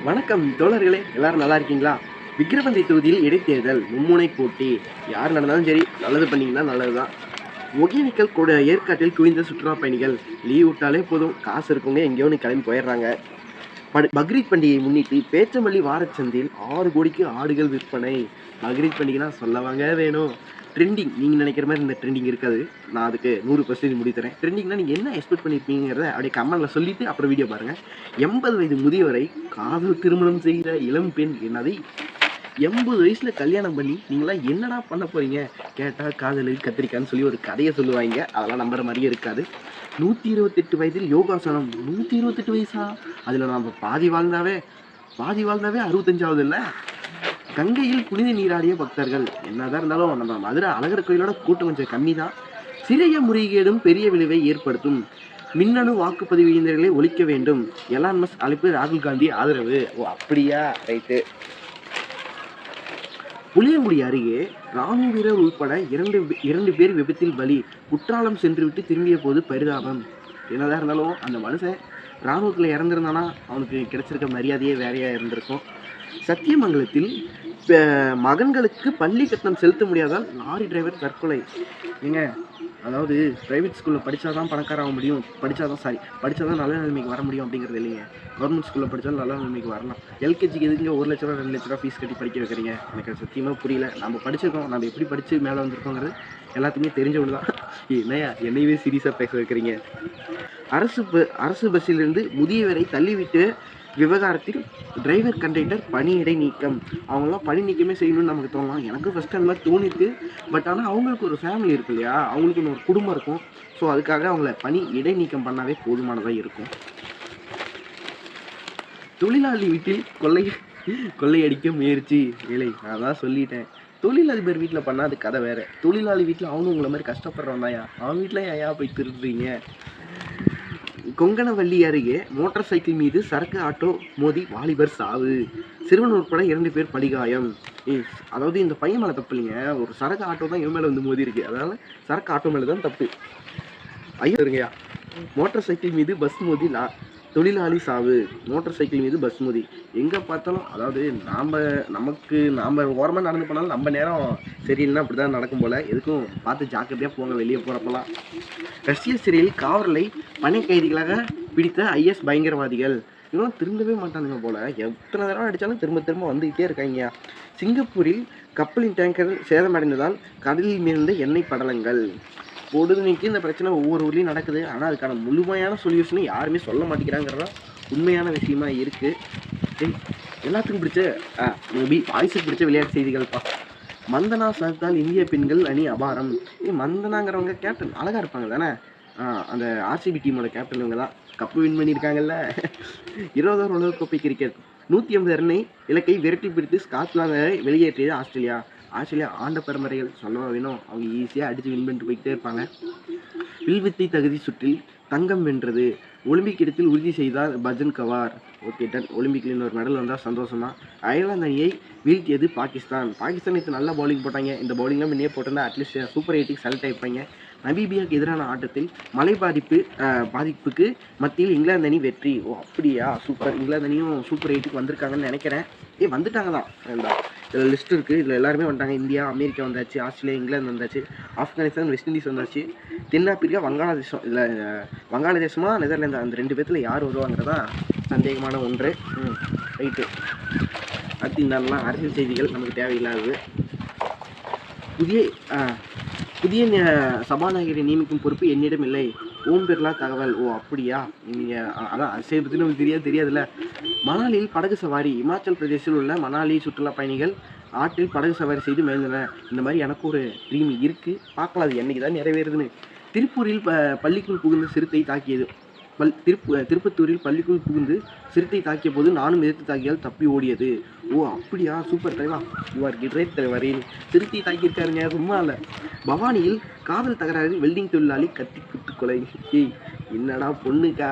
வணக்கம் தோழர்களே, எல்லாரும் நல்லா இருக்கீங்களா? விக்கிரவாண்டி தொகுதியில் இடைத்தேர்தல் மும்முனை போட்டி. யார் நடந்தாலும் சரி, நல்லது பண்ணீங்கன்னா நல்லதுதான். ஒகேனக்கல் கூட ஏற்காட்டில் குவிந்த சுற்றுலா பயணிகள். லீவ் விட்டாலே போதும், காசு இருக்கவங்க எங்கேயோ ஒன்று கிளம்பி போயிடுறாங்க. பக்ரீத் பண்டிகையை முன்னிட்டு பேச்சம்பள்ளி வாரச்சந்தையில் 6 கோடிக்கு ஆடுகள் விற்பனை. பக்ரீத் பண்டிகைனா சொல்லவாங்க வேணும். ட்ரெண்டிங் நீங்கள் நினைக்கிற மாதிரி இந்த ட்ரெண்டிங் இருக்காது. நான் அதுக்கு 100% முடிவு தரேன். ட்ரெண்டிங்னா நீங்கள் என்ன எக்ஸ்பெக்ட் பண்ணியிருப்பீங்கிறத அப்படியே கமெண்ட்டில் சொல்லிவிட்டு அப்புறம் வீடியோ பாருங்கள். 80 வயது முதியவரை காதல் திருமணம் செய்கிற இளம் பெண். என்னது 80 வயசில் கல்யாணம் பண்ணி நீங்களாம் என்னடா பண்ண போகிறீங்க கேட்டால் காதலு கத்திரிக்கான்னு சொல்லி ஒரு கதையை சொல்லுவாங்க. அதெல்லாம் நம்புற மாதிரியே இருக்காது. 128 வயதில் யோகாசனம். 128 வயசா? அதில் நம்ம பாதி வாழ்ந்தாவே 65ஆவது இல்லை. கங்கையில் புனித நீராடிய பக்தர்கள். என்னதான் இருந்தாலும் நம்ம மதுரை அழகர் கோயிலோட கூட்டம் கொஞ்சம் கம்மி தான். சிறிய முறைகேடும் பெரிய விளைவை ஏற்படுத்தும். மின்னணு வாக்குப்பதிவு இயந்திரங்களை ஒழிக்க வேண்டும். எலான் மஸ்க் அழைப்பு, ராகுல் காந்தி ஆதரவு. ஓ அப்படியா, ரைட்டு. புளியங்குடி அருகே ராணுவ வீரர் உட்பட இரண்டு பேர் விபத்தில் பலி. குற்றாலம் சென்றுவிட்டு திரும்பிய போது பரிதாபம். என்னதான் இருந்தாலும் அந்த மனுஷன் இராணுவத்தில் இறந்துருந்தானா அவனுக்கு கிடைச்சிருக்க மரியாதையே வேறையாக இருந்திருக்கும். சத்தியமங்கலத்தில் மகன்களுக்கு பள்ளி கட்டணம் செலுத்த முடியாதால் லாரி டிரைவர் தற்கொலை. ஏங்க, அதாவது ப்ரைவேட் ஸ்கூலில் படித்தா தான் பணக்கார ஆக முடியும், படித்தா தான் நல்ல நிலைமைக்கு வர முடியும் அப்படிங்கிறது இல்லைங்க. கவர்மெண்ட் ஸ்கூலில் படித்தாலும் நல்ல நிலைமைக்கு வரலாம். எல்கேஜிக்கு எதுங்க 1 லட்ச ரூபா 2 லட்ச ரூபா ஃபீஸ் கட்டி படிக்க வைக்கிறீங்க? எனக்கு சத்தியமாக புரியல. நம்ம படிச்சிருக்கோம், நம்ம எப்படி படித்து மேலே வந்திருக்கோங்கிறது எல்லாத்துக்குமே தெரிஞ்சவங்க தான். என்னையவே சீரியஸாக பேச வைக்கிறீங்க. அரசு பஸ்ஸிலிருந்து முதியவரை தள்ளிவிட்டு விவகாரத்தில் டிரைவர் கண்டக்டர் பணியிடை நீக்கம். அவங்களாம் பணி நீக்கமே செய்யணும்னு நமக்கு தோணலாம். எனக்கு ஃபஸ்ட்டு அந்த மாதிரி தோணிருக்கு. பட் ஆனால் அவங்களுக்கு ஒரு ஃபேமிலி இருக்கு இல்லையா, அவங்களுக்கு ஒரு குடும்பம் இருக்கும். ஸோ அதுக்காக அவங்கள பணி இடை நீக்கம் பண்ணாவே போதுமானதாக இருக்கும். தொழிலாளி வீட்டில் கொள்ளையடிக்க முயற்சி. வேலை நான் தான் சொல்லிட்டேன். தொழிலதிபர் வீட்டில் பண்ணால் அது கதை வேறு. தொழிலாளி வீட்டில் அவனும் உங்களை மாதிரி கஷ்டப்படுறவன் தான்யா. அவன் வீட்டில் ஏன் போய் திருடுறீங்க? கொங்கணவள்ளி அருகே மோட்டார் சைக்கிள் மீது சரக்கு ஆட்டோ மோதி வாலிபர் சாவு. சிறுவன் உட்பட 2 பேர் பலிகாயம். அதாவது இந்த பையன் மேலே தப்பு இல்லைங்க, ஒரு சரக்கு ஆட்டோ தான் இவன் மேலே வந்து மோதி இருக்கு. அதனால சரக்கு ஆட்டோ மேலே தான் தப்பு. ஐயோ இருங்கய்யா. மோட்டார் சைக்கிள் மீது பஸ் மோதி தொழிலாளி சாவு. மோட்டார் சைக்கிள் மீது பஸ் மோதி. எங்கே பார்த்தாலும் அதாவது நாம் ஓரமாக நடந்து போனாலும் நம்ம நேரம் சரியில்லைன்னா அப்படி தான் நடக்கும் போல். எதுக்கும் பார்த்து ஜாக்கிரதையாக போங்க வெளியே போகிறப்பெல்லாம். ரஷ்ய சிறையில் காவலரை பணை கைதிகளாக பிடித்த IS பயங்கரவாதிகள். இன்னும் திரும்பவே மாட்டானுங்க போல். எத்தனை தடவை அடித்தாலும் திரும்ப வந்துக்கிட்டே இருக்காங்க. சிங்கப்பூரில் கப்பலின் டேங்கர் சேதமடைந்ததால் கடலில் மீழ்ந்த எண்ணெய் படலங்கள். பொழுதுனைக்கு இந்த பிரச்சனை ஒவ்வொரு ஊர்லேயும் நடக்குது. ஆனால் அதுக்கான முழுமையான சொல்யூஷனும் யாருமே சொல்ல மாட்டேங்கிறாங்கிறதா உண்மையான விஷயமா இருக்குது. எல்லாத்துக்கும் பிடிச்ச வாய்ஸுக்கு பிடிச்ச விளையாட்டு செய்திகள்ப்பா. மந்தனா சார்த்தால் இந்திய பெண்கள் அணி அபாரம். மந்தனாங்கிறவங்க கேப்டன் அழகாக இருப்பாங்க தானே? அந்த RCB டீமோட கேப்டன் இவங்க தான். Cup win பண்ணியிருக்காங்கல்ல. 20வது உலகக்கோப்பை கிரிக்கெட் 150 ரன்னை இலக்கை விரட்டி பிடித்து ஸ்காட்லாந்தை வெளியேற்றியது ஆஸ்திரேலியா ஆண்ட பரம்பரைகள் சொல்லவா வேணும். அவங்க ஈஸியாக அடித்து வின் பண்ணிட்டு போய்கிட்டே இருப்பாங்க. வில்வித்தை தகுதி சுற்றில் தங்கம் வென்றது. ஒலிம்பிக் இடத்தில் உறுதி செய்தார் பஜன் கவார். Okay done. ஒலிம்பிக்கில் இன்னொரு மெடல் வந்தால் சந்தோஷமா. அயர்லாந்து அணியை வீழ்த்தியது பாகிஸ்தான் நேற்று நல்லா பவுலிங் போட்டாங்க. இந்த பவுலிங்லாம் முன்னே போட்டிருந்தா அட்லீஸ்ட் சூப்பர் 8க்கு செலக்ட் ஆகிப்பாங்க. நமீபியாவுக்கு எதிரான ஆட்டத்தில் மழை பாதிப்புக்கு மத்தியில் இங்கிலாந்து அணி வெற்றி. ஓ அப்படியா, சூப்பர். இங்கிலாந்து அணியும் சூப்பர் 8க்கு வந்திருக்காங்கன்னு நினைக்கிறேன். வந்துட்டாங்க தான். இதில் லிஸ்ட் இருக்குது. இதில் எல்லாருமே வந்துட்டாங்க. இந்தியா, அமெரிக்கா வந்தாச்சு, ஆஸ்திரேலியா, இங்கிலாந்து வந்தாச்சு, ஆப்கானிஸ்தான், வெஸ்ட் இண்டீஸ் வந்தாச்சு, தென்னாப்பிரிக்கா, வங்காளதேசம். இதில் வங்காளதேசமா நெதர்லாந்து, அந்த 2 பேர்த்தில் யார் வருவாங்கிறதா சந்தேகமான ஒன்று. ரைட்டு. அடுத்து இந்த அரசியல் செய்திகள் நமக்கு தேவையில்லாதது. புதிய சபாநாயகரை நியமிக்கும் பொறுப்பு என்னிடம் இல்லை. ஓம் பிர்லா தகவல். ஓ அப்படியா, நீங்கள் அதான் அரசியல் பற்றி நமக்கு தெரியாதுல்ல. மணாலியில் படகு சவாரி. இமாச்சல் பிரதேசில் உள்ள மணாலி சுற்றுலா பயணிகள் ஆற்றில் படகு சவாரி செய்து மகிழ்ந்தனர். இந்த மாதிரி எனக்கு ஒரு ட்ரீம் இருக்குது. பார்க்கலாம் அது என்றைக்கு தான் நிறைவேறுதுன்னு. திருப்பூரில் பள்ளிக்குள் புகுந்து சிறுத்தை தாக்கியது. திருப்பத்தூரில் பள்ளிக்குள் புகுந்து சிறுத்தை தாக்கிய போது நானும் எதிர்த்து தாக்கியால் தப்பி ஓடியது. ஓ அப்படியா, சூப்பர் தலைவா, யூஆர் கிரேட் தலைவரில். சிறுத்தை தாக்கியிருக்காருங்க, சும்மா இல்லை. பவானியில் காதல் தகராறில் வெல்டிங் தொழிலாளி கத்தி குத்து கொலை. என்னடா பொண்ணுக்கா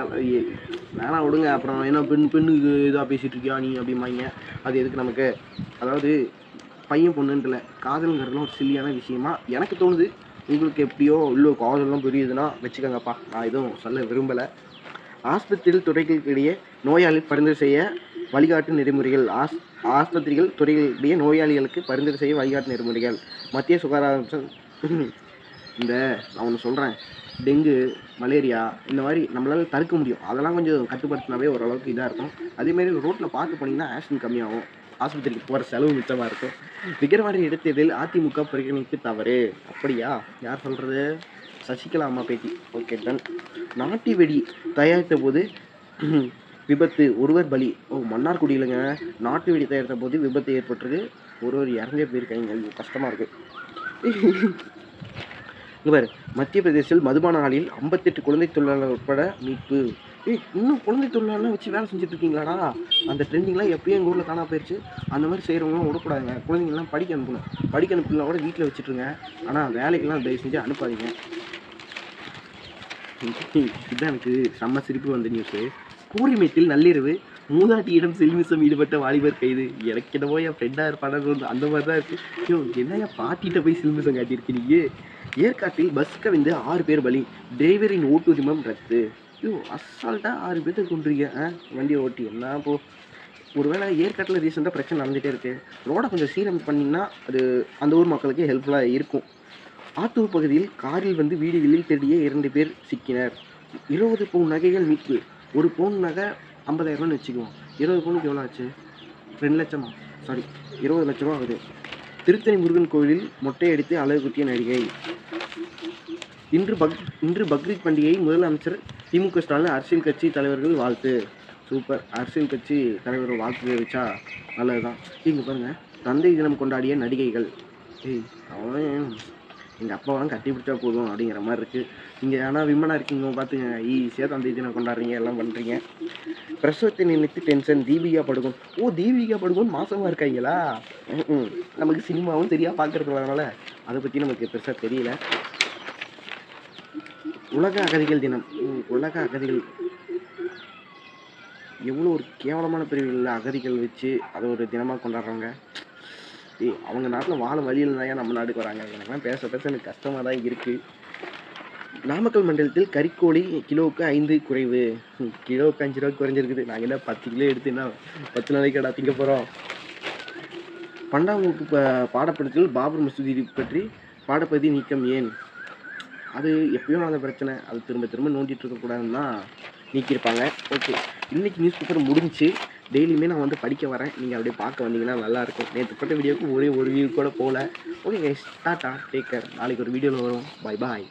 வேணாம் விடுங்க. அப்புறம் என்ன பெண்ணுக்கு இதாக பேசிகிட்டு இருக்கியா நீ அப்படிம்பாங்க. அது எதுக்கு நமக்கு? அதாவது பையன் பொண்ணுன்றல, காதல்ங்கிறதுலாம் ஒரு சில்லியான விஷயமா எனக்கு தோணுது. உங்களுக்கு எப்படியோ இல்லை காதல்லாம் புரியுதுன்னா வச்சுக்கோங்கப்பா. நான் எதுவும் சொல்ல விரும்பலை. ஆஸ்பத்திரியில் துறைகளுக்கிடையே நோயாளி பரிந்துரை செய்ய வழிகாட்டு நெறிமுறைகள். ஆஸ்பத்திரிகள் துறைகளுடைய நோயாளிகளுக்கு பரிந்துரை செய்ய வழிகாட்டு நெறிமுறைகள். மத்திய சுகாதார இந்த நான் ஒன்று சொல்கிறேன், டெங்கு, மலேரியா இந்த மாதிரி நம்மளால் தடுக்க முடியும். அதெல்லாம் கொஞ்சம் கட்டுப்படுத்தினாவே ஓரளவுக்கு இதாக இருக்கும். அதேமாரி ரோட்டில் பார்த்து போனீங்கன்னா ஆக்சிடென்ட் கம்மியாகும். ஆஸ்பத்திரிக்கு போகிற செலவு மிச்சமாக இருக்கும். விக்கிரவாண்டி இடைத்தேர்தலில் அதிமுக புறக்கணிப்பு தவறு. அப்படியா? யார் சொல்கிறது? சசிகலா அம்மா பேட்டி. Okay done. நாட்டு வெடி தயாரித்த போது விபத்து, ஒருவர் பலி. மன்னார்குடியிலங்க நாட்டு வெடி தயாரித்த போது விபத்து ஏற்பட்டிருக்கு. ஒருவர் இறந்தே போயிருக்காங்க. கஷ்டமாக இருக்குது. இவர் மத்திய பிரதேசத்தில் மதுபான ஆலையில் 58 குழந்தை தொழிலாளர் உட்பட மீட்பு. இன்னும் குழந்தை தொழிலாளர்லாம் வச்சு வேலை செஞ்சுட்டு இருக்கீங்களாடா? அந்த ட்ரெண்டிங்லாம் எப்பயும் எங்கள் ஊரில் காணா போயிடுச்சு. அந்த மாதிரி செய்கிறவங்களாம் விடக்கூடாதுங்க. குழந்தைங்கள்லாம் படிக்க அனுப்பணும். படிக்க அனுப்பலாம் கூட வீட்டில் வச்சுட்ருங்க. ஆனால் வேலைக்கெல்லாம் தயவு செஞ்சு அனுப்பாதீங்க. இதுதான் எனக்கு செம்ம சிரிப்பு வந்த நியூஸு. கூரிமேட்டில் நள்ளிரவு மூதாட்டியிடம் சில்மிசம் ஈடுபட்ட வாலிபர் கைது. எனக்கு என்னவோ என் ஃப்ரெண்டாக இருப்பானு அந்த மாதிரி தான் இருக்குது. என்னையா பாட்டிகிட்ட போய் சில்மிசம் காட்டியிருக்கீங்க? ஏற்காட்டில் பஸ் கவிழ்ந்து 6 பேர் பலி. டிரைவரின் ஓட்டுரிமம் ரத்து. அசால்ட்டாக 6 பேர்த்துக்கு கொண்டுருக்கீங்க வண்டியை ஓட்டி. என்ன போ. ஒருவேளை ஏற்காட்டில் ரீசெண்டாக பிரச்சனை நடந்துகிட்டே இருக்குது. ரோடை கொஞ்சம் சீரமைப்பு பண்ணிங்கன்னா அது அந்த ஊர் மக்களுக்கு ஹெல்ப்ஃபுல்லாக இருக்கும். ஆத்தூர் பகுதியில் காரில் வந்து வீடுகளில் தேடிய 2 பேர் சிக்கினர். 20 பவுன் நகைகள் மீட்பு. ஒரு பவுன் நகை 50,000 வச்சுக்குவோம். 20 பவுனுக்கு எவ்வளோ ஆச்சு? 2 லட்சமா? சாரி, 20 லட்ச ரூபா ஆகுது. திருத்தணி முருகன் கோவிலில் மொட்டை அடித்து அழகு குத்திய நடிகை. இன்று பக்ரீத் பண்டிகையை முதலமைச்சர் திமுக ஸ்டாலின் அரசியல் கட்சி தலைவர்கள் வாழ்த்து. சூப்பர். அரசியல் கட்சி தலைவர்கள் வாழ்த்து தெரிவிச்சா நல்லது தான். இங்கே பாருங்கள், தந்தை தினம் கொண்டாடிய நடிகைகள். அவன் எங்கள் அப்பாவெல்லாம் கட்டி பிடிச்சா போதும் அப்படிங்கிற மாதிரி இருக்குது. நீங்கள் ஆனால் விமனாக இருக்கீங்க பார்த்துங்க, ஈஸியாக தந்தை தினம் கொண்டாடுறீங்க, எல்லாம் பண்ணுறீங்க. பிரசவத்தை நினைத்து டென்ஷன். தீபிகா படுகோன். தீபிகா படுகோன் மாசமாக இருக்காங்களா? நமக்கு சினிமாவும் சரியாக பார்க்குறதுனால அதை பற்றி நமக்கு பெருசாக தெரியல. உலக அகதிகள் தினம். உலக அகதிகள் எவ்வளோ ஒரு கேவலமான பிரிவுகளில் அகதிகள் வச்சு அதை ஒரு தினமாக கொண்டாடுறாங்க. அவங்க நாட்டில் வாழ வழியில் தான் நம்ம நாட்டுக்கு வராங்க. எனக்குலாம் பேச எனக்கு கஷ்டமாக தான் இருக்குது. நாமக்கல் மண்டலத்தில் கறிக்கோழி கிலோவுக்கு 5 குறைவு. கிலோவுக்கு 5 ரூபா குறைஞ்சிருக்குது. நாங்கள் என்ன 10 கிலோ எடுத்துன்னா 10 நாளைக்கு கடை திங்க போகிறோம். 12ஆம் வகுப்பு பாடப்படத்தில் பாபர் மசூதி பற்றி பாடப்பகுதி நீக்கம் ஏன்? அது எப்பயும் நடந்த பிரச்சனை. அது திரும்ப நோண்டிட்டு இருக்கக்கூடாதுன்னு தான் நீக்கியிருப்பாங்க. ஓகே, இன்றைக்கி நியூஸ் பேப்பர் முடிஞ்சு. டெய்லியுமே நான் வந்து படிக்க வரேன். நீங்கள் அப்படியே பார்க்க வந்தீங்கன்னா நல்லாயிருக்கும். நேற்று போட்ட வீடியோவுக்கு ஒரே ஒரு வியூ கூட போகல. Okay guys, tata, take care. நாளைக்கு ஒரு வீடியோவில் வரும். பாய்.